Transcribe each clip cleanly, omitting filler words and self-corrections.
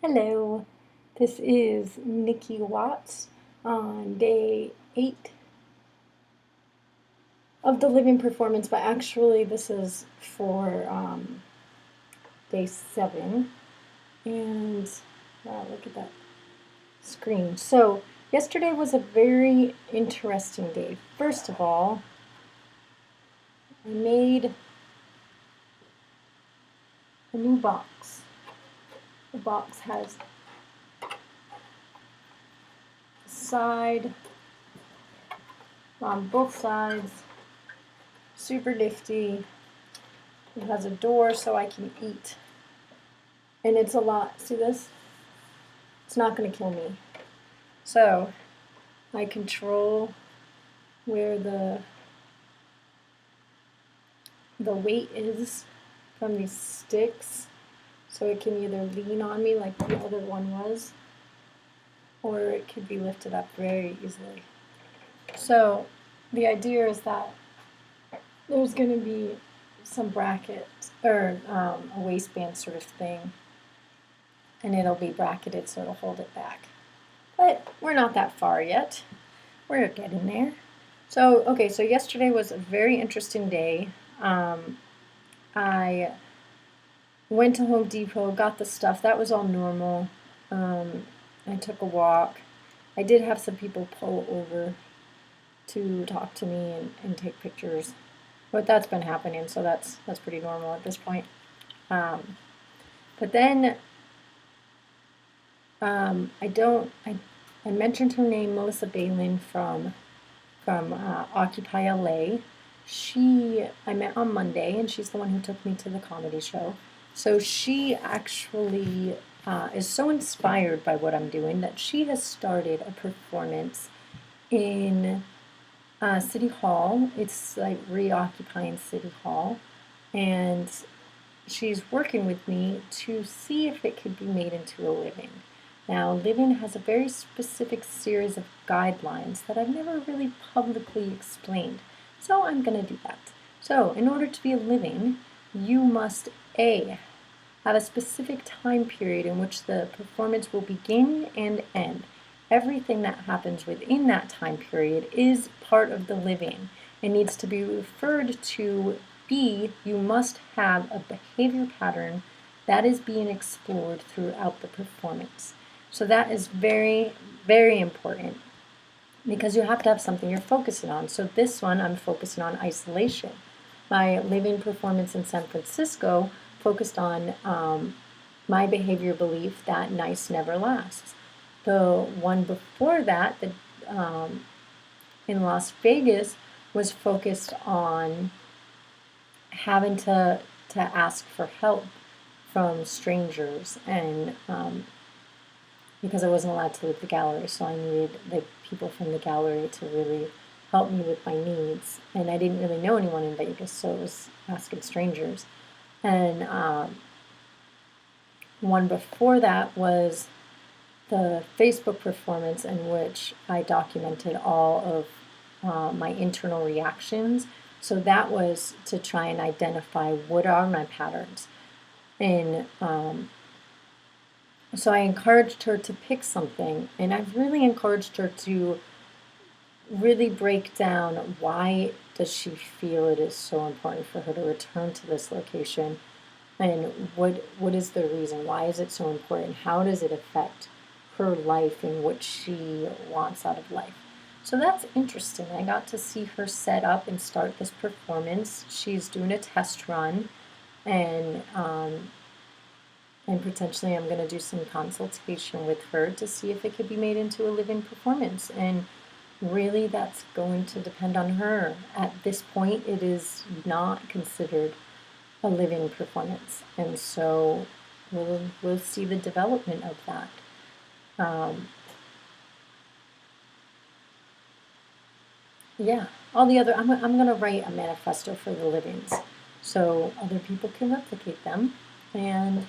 Hello, this is Nicky Watts on day 8 of the Living performance, but actually this is for day 7. And wow, look at that screen. So yesterday was a very interesting day. First of all, I made a new box. The box has a side on both sides, super nifty. It has a door so I can eat. And it's a lot. See this? It's not going to kill me. So I control where the weight is from these sticks. So it can either lean on me like the other one was, or it could be lifted up very easily. So the idea is that there's going to be some bracket or a waistband sort of thing, and it'll be bracketed so it'll hold it back. But we're not that far yet. We're getting there. So, okay, so yesterday was a very interesting day. I went to Home Depot, got the stuff. That was all normal. I took a walk. I did have some people pull over to talk to me and take pictures. But that's been happening, so that's pretty normal at this point. But then I mentioned her name, Melissa Balin from Occupy LA. I met on Monday, and she's the one who took me to the comedy show. So she actually is so inspired by what I'm doing that she has started a performance in City Hall. It's like reoccupying City Hall, and she's working with me to see if it could be made into a living. Now, Livin has a very specific series of guidelines that I've never really publicly explained, so I'm going to do that. So, in order to be a living, you must A, have a specific time period in which the performance will begin and end. Everything that happens within that time period is part of the living. It needs to be referred to. B, you must have a behavior pattern that is being explored throughout the performance. So that is very, very important because you have to have something you're focusing on. So this one, I'm focusing on isolation. My Living performance in San Francisco focused on my behavior belief that nice never lasts. The one before that, in Las Vegas, was focused on having to ask for help from strangers, and because I wasn't allowed to leave the gallery, so I needed the people from the gallery to really help me with my needs, and I didn't really know anyone in Vegas, so it was asking strangers. And one before that was the Facebook performance, in which I documented all of my internal reactions. So that was to try and identify what are my patterns. And so I encouraged her to pick something, and I've really encouraged her to really break down why does she feel it is so important for her to return to this location, and what is the reason? Why is it so important? How does it affect her life and what she wants out of life? So that's interesting. I got to see her set up and start this performance. She's doing a test run, and potentially I'm going to do some consultation with her to see if it could be made into a living performance. And really, that's going to depend on her. At this point, it is not considered a living performance, and so we'll see the development of that. Yeah, all the other, I'm going to write a manifesto for the livings so other people can replicate them and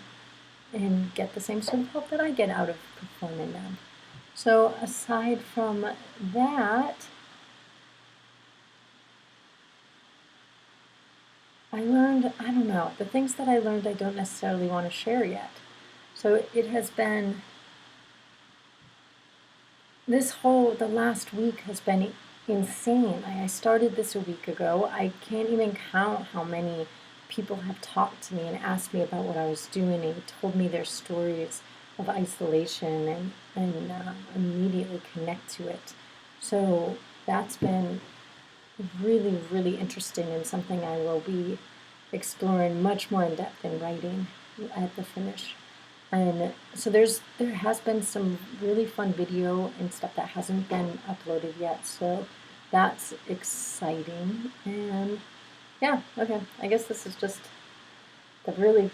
get the same sort of help that I get out of performing them. So aside from that, I learned, I don't know, the things that I learned I don't necessarily want to share yet. So it has been, the last week has been insane. I started this a week ago. I can't even count how many people have talked to me and asked me about what I was doing and told me their stories of isolation and immediately connect to it. So that's been really, really interesting and something I will be exploring much more in depth in writing at the finish. And so there has been some really fun video and stuff that hasn't been uploaded yet. So that's exciting. And yeah, okay. I guess this is just the really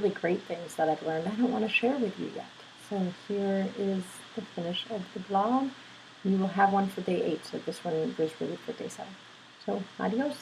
great things that I've learned I don't want to share with you yet. So here is the finish of the blog. You will have one for day 8, so this one was really for day 7. So adios.